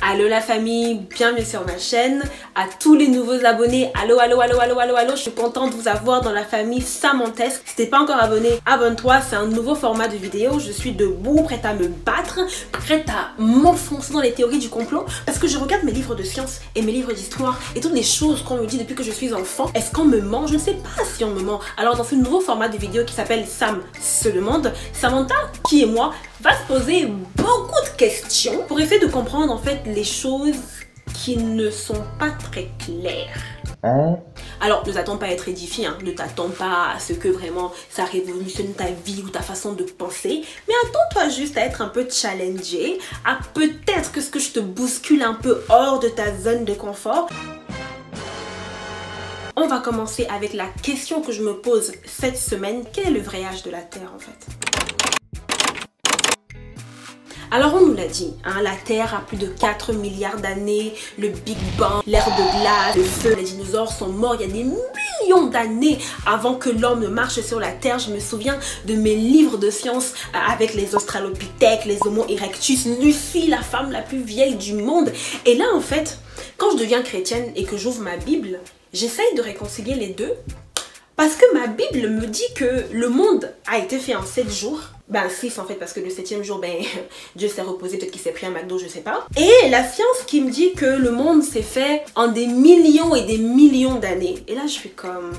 Allô la famille, bienvenue sur ma chaîne. À tous les nouveaux abonnés, allô, allô, allô, allô, allô, allô. Je suis contente de vous avoir dans la famille Samantesque. Si t'es pas encore abonné, abonne-toi. C'est un nouveau format de vidéo. Je suis debout, prête à me battre, prête à m'enfoncer dans les théories du complot. Parce que je regarde mes livres de science et mes livres d'histoire et toutes les choses qu'on me dit depuis que je suis enfant. Est-ce qu'on me ment? Je ne sais pas si on me ment. Alors dans ce nouveau format de vidéo qui s'appelle Sam se demande, Samantha, qui est moi, va se poser beaucoup de questions pour essayer de comprendre en fait les choses qui ne sont pas très claires. Alors ne t'attends pas à être édifié, hein. Ne t'attends pas à ce que vraiment ça révolutionne ta vie ou ta façon de penser, mais attends-toi juste à être un peu challengé, à peut-être que je te bouscule un peu hors de ta zone de confort. On va commencer avec la question que je me pose cette semaine. Quel est le vrai âge de la Terre en fait? Alors on nous l'a dit, hein, la Terre a plus de 4 milliards d'années, le Big Bang, l'ère de glace, le feu, les dinosaures sont morts il y a des millions d'années avant que l'homme ne marche sur la Terre. Je me souviens de mes livres de science avec les Australopithèques, les Homo erectus, Lucie, la femme la plus vieille du monde. Et là en fait, quand je deviens chrétienne et que j'ouvre ma Bible, j'essaye de réconcilier les deux. Parce que ma Bible me dit que le monde a été fait en 7 jours. Ben 6 en fait, parce que le 7e jour, ben Dieu s'est reposé, peut-être qu'il s'est pris un McDo, je sais pas. Et la science qui me dit que le monde s'est fait en des millions et des millions d'années. Et là je fais comme,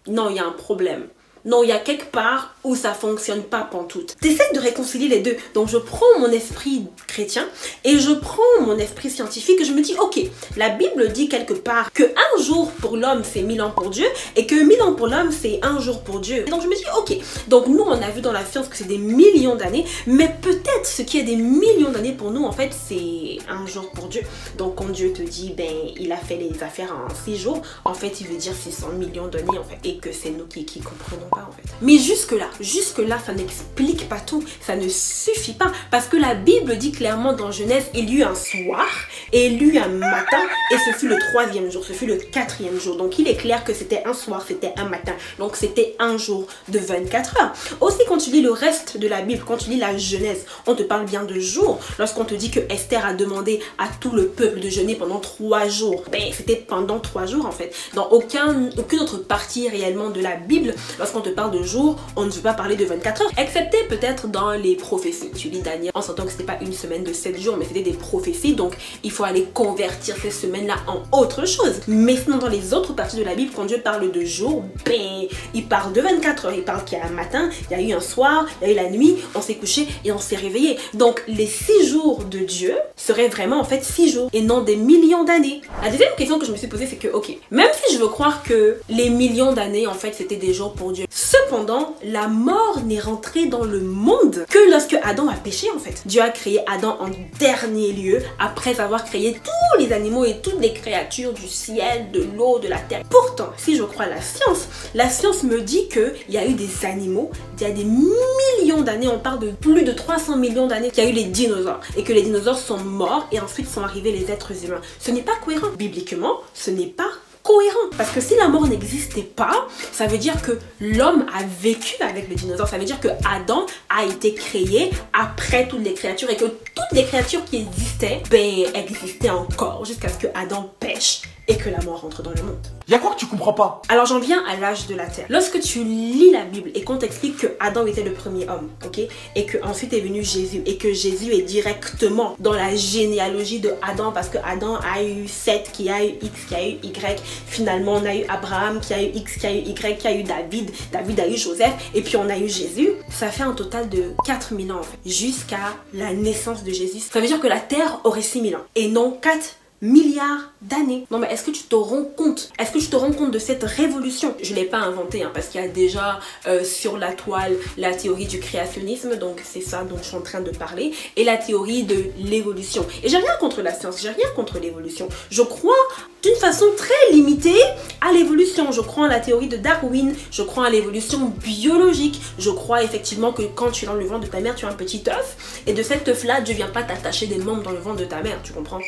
non, il y a un problème. Non, il y a quelque part où ça fonctionne pas pantoute. T'essaies de réconcilier les deux. Donc je prends mon esprit chrétien et je prends mon esprit scientifique et je me dis, ok, la Bible dit quelque part que un jour pour l'homme c'est 1000 ans pour Dieu et que 1000 ans pour l'homme c'est un jour pour Dieu. Et donc je me dis, ok, donc nous on a vu dans la science que c'est des millions d'années, mais peut-être ce qui est des millions d'années pour nous en fait c'est un jour pour Dieu. Donc quand Dieu te dit, ben il a fait les affaires en 6 jours, en fait il veut dire 600 millions d'années en fait, et que c'est nous qui comprenons pas en fait. Mais jusque là ça n'explique pas tout, ça ne suffit pas, parce que la Bible dit clairement dans Genèse, il y eut un soir et il y eut un matin et ce fut le 3e jour, ce fut le 4e jour. Donc il est clair que c'était un soir, c'était un matin, donc c'était un jour de 24 heures. Aussi quand tu lis le reste de la Bible, quand tu lis la Genèse, on te parle bien de jours. Lorsqu'on te dit que Esther a demandé à tout le peuple de jeûner pendant 3 jours, ben c'était pendant 3 jours en fait. Dans aucune autre partie réellement de la Bible, lorsqu'on te parle de jours, on ne veut pas parler de 24 heures, excepté peut-être dans les prophéties. Tu lis Daniel, on s'entend que c'était pas une semaine de 7 jours, mais c'était des prophéties, donc il faut aller convertir ces semaines-là en autre chose. Mais sinon dans les autres parties de la Bible, quand Dieu parle de jours, ben il parle de 24 heures, il parle qu'il y a un matin, il y a eu un soir, il y a eu la nuit, on s'est couché et on s'est réveillé. Donc les 6 jours de Dieu seraient vraiment en fait 6 jours et non des millions d'années. La deuxième question que je me suis posée, c'est que ok, même si je veux croire que les millions d'années en fait c'était des jours pour Dieu, cependant la mort n'est rentrée dans le monde que lorsque Adam a péché en fait. Dieu a créé Adam en dernier lieu après avoir créé tous les animaux et toutes les créatures du ciel, de l'eau, de la terre. Pourtant, si je crois la science me dit qu'il y a eu des animaux, il y a des millions d'années, on parle de plus de 300 millions d'années qu'il y a eu les dinosaures et que les dinosaures sont morts et ensuite sont arrivés les êtres humains. Ce n'est pas cohérent. Bibliquement, ce n'est pas cohérent. Parce que si la mort n'existait pas, ça veut dire que l'homme a vécu avec le dinosaure. Ça veut dire que Adam a été créé après toutes les créatures et que toutes les créatures qui existaient, ben, existaient encore jusqu'à ce que Adam pêche et que la mort rentre dans le monde. Y'a quoi que tu comprends pas? Alors j'en viens à l'âge de la Terre. Lorsque tu lis la Bible et qu'on t'explique que Adam était le premier homme, ok, et que ensuite est venu Jésus, et que Jésus est directement dans la généalogie de Adam, parce que Adam a eu Seth, qui a eu X, qui a eu Y, finalement on a eu Abraham, qui a eu X, qui a eu Y, qui a eu David, David a eu Joseph, et puis on a eu Jésus. Ça fait un total de 4000 ans en fait, jusqu'à la naissance de Jésus. Ça veut dire que la Terre aurait 6000 ans, et non 4 milliards d'années. Non mais est-ce que tu te rends compte? Est-ce que tu te rends compte de cette révolution? Je ne l'ai pas inventée hein, parce qu'il y a déjà sur la toile la théorie du créationnisme, donc c'est ça dont je suis en train de parler, et la théorie de l'évolution. Et j'ai rien contre la science, j'ai rien contre l'évolution. Je crois d'une façon très limitée à l'évolution. Je crois à la théorie de Darwin, je crois à l'évolution biologique. Je crois effectivement que quand tu es dans le ventre de ta mère, tu as un petit œuf, et de cet œuf là, Dieu vient pas t'attacher des membres dans le ventre de ta mère, tu comprends?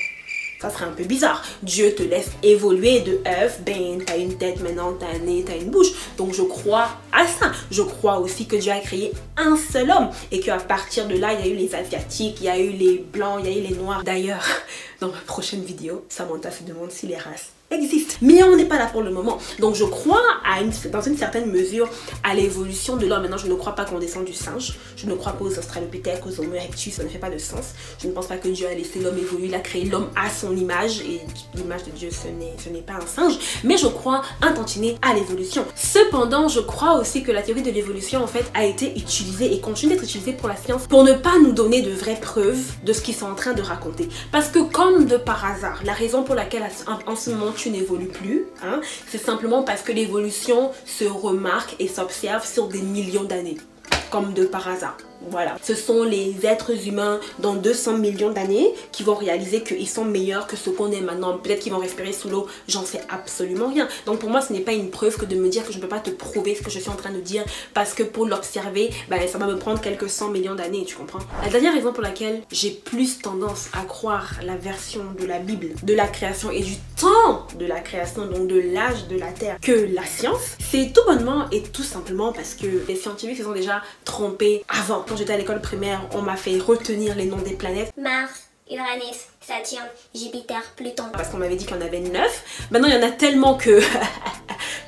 Ça serait un peu bizarre. Dieu te laisse évoluer de œuf, ben t'as une tête maintenant, t'as un nez, t'as une bouche. Donc je crois à ça. Je crois aussi que Dieu a créé un seul homme et qu'à partir de là, il y a eu les asiatiques, il y a eu les blancs, il y a eu les noirs. D'ailleurs, dans ma prochaine vidéo, Samantha se demande si les races existe. Mais on n'est pas là pour le moment. Donc je crois dans une certaine mesure à l'évolution de l'homme. Maintenant, je ne crois pas qu'on descend du singe. Je ne crois pas aux australopithèques, aux homo erectus. Ça ne fait pas de sens. Je ne pense pas que Dieu a laissé l'homme évoluer. Il a créé l'homme à son image. Et l'image de Dieu, ce n'est pas un singe. Mais je crois un tantinet à l'évolution. Cependant, je crois aussi que la théorie de l'évolution, en fait, a été utilisée et continue d'être utilisée pour la science pour ne pas nous donner de vraies preuves de ce qu'ils sont en train de raconter. Parce que comme de par hasard, la raison pour laquelle en ce moment tu n'évolues plus, hein, c'est simplement parce que l'évolution se remarque et s'observe sur des millions d'années, comme de par hasard. Voilà, ce sont les êtres humains dans 200 millions d'années qui vont réaliser qu'ils sont meilleurs que ce qu'on est maintenant. Peut-être qu'ils vont respirer sous l'eau, j'en sais absolument rien. Donc pour moi, ce n'est pas une preuve que de me dire que je ne peux pas te prouver ce que je suis en train de dire, parce que pour l'observer, ben, ça va me prendre quelques 100 millions d'années, tu comprends? La dernière raison pour laquelle j'ai plus tendance à croire la version de la Bible, de la création et du temps de la création, donc de l'âge de la Terre, que la science, c'est tout bonnement et tout simplement parce que les scientifiques se sont déjà trompés avant. Quand j'étais à l'école primaire, on m'a fait retenir les noms des planètes. Mars, Uranus, Saturne, Jupiter, Pluton. Parce qu'on m'avait dit qu'il y en avait 9. Maintenant, il y en a tellement que...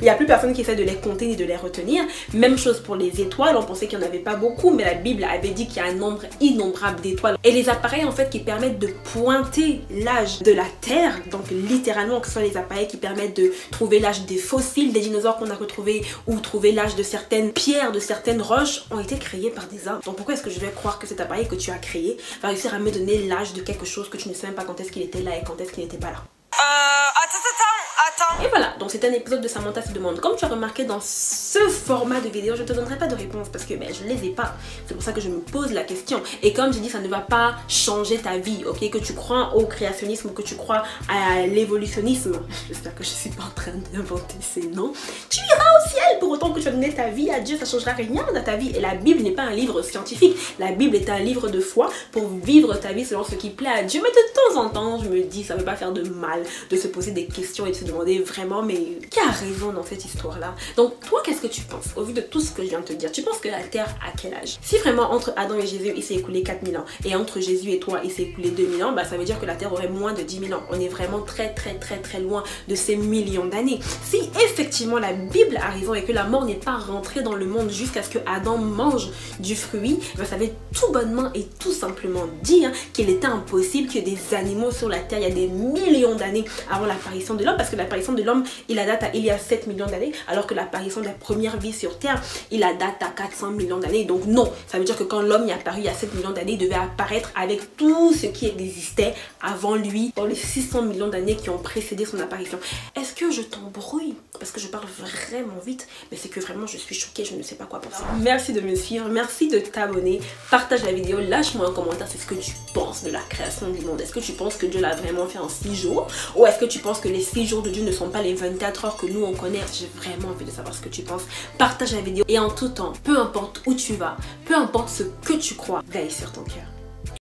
il n'y a plus personne qui essaie de les compter ni de les retenir. Même chose pour les étoiles. On pensait qu'il n'y en avait pas beaucoup, mais la Bible avait dit qu'il y a un nombre innombrable d'étoiles. Et les appareils, en fait, qui permettent de pointer l'âge de la Terre, donc littéralement, que ce soit les appareils qui permettent de trouver l'âge des fossiles, des dinosaures qu'on a retrouvés, ou trouver l'âge de certaines pierres, de certaines roches, ont été créés par des hommes. Donc pourquoi est-ce que je vais croire que cet appareil que tu as créé va réussir à me donner l'âge de quelque chose que tu ne sais même pas quand est-ce qu'il était là et quand est-ce qu'il n'était pas là? Attends. Et voilà, donc c'est un épisode de Samantha se demande. Comme tu as remarqué dans ce format de vidéo, je ne te donnerai pas de réponse parce que je ne les ai pas. C'est pour ça que je me pose la question. Et comme j'ai dit, ça ne va pas changer ta vie, ok? Que tu crois au créationnisme ou que tu crois à l'évolutionnisme. J'espère que je ne suis pas en train d'inventer ces noms. Tu iras au ciel pour autant que tu as donné ta vie à Dieu. Ça ne changera rien dans ta vie. Et la Bible n'est pas un livre scientifique. La Bible est un livre de foi pour vivre ta vie selon ce qui plaît à Dieu. Mais de temps en temps, je me dis, ça ne veut pas faire de mal de se poser des questions et de se demander vraiment, mais qui a raison dans cette histoire-là? Donc, toi, qu'est-ce que tu penses au vu de tout ce que je viens de te dire? Tu penses que la Terre a quel âge? Si vraiment entre Adam et Jésus, il s'est écoulé 4000 ans et entre Jésus et toi, il s'est écoulé 2000 ans, bah, ça veut dire que la Terre aurait moins de 10 000 ans. On est vraiment très loin de ces millions d'années. Si effectivement la Bible a raison et que la mort n'est pas rentrée dans le monde jusqu'à ce que Adam mange du fruit, bah, ça veut tout bonnement et tout simplement dire qu'il était impossible que des animaux sur la Terre, il y a des millions d'années avant l'apparition de l'homme, parce que l'apparition de l'homme, il a date à il y a 7 millions d'années, alors que l'apparition de la première vie sur Terre, il a date à 400 millions d'années. Donc non, ça veut dire que quand l'homme est apparu il y a 7 millions d'années, il devait apparaître avec tout ce qui existait avant lui, dans les 600 millions d'années qui ont précédé son apparition. Est-ce que je t'embrouille? Parce que je parle vraiment vite, mais c'est que vraiment je suis choquée, je ne sais pas quoi penser. Merci de me suivre, merci de t'abonner, partage la vidéo, lâche-moi un commentaire, c'est ce que tu penses de la création du monde. Est-ce que tu penses que Dieu l'a vraiment fait en 6 jours? Ou est-ce que tu penses que les 6 jours de Dieu ne sont pas les 24 heures que nous on connaît? J'ai vraiment envie de savoir ce que tu penses. Partage la vidéo et en tout temps, peu importe où tu vas, peu importe ce que tu crois, veille sur ton cœur.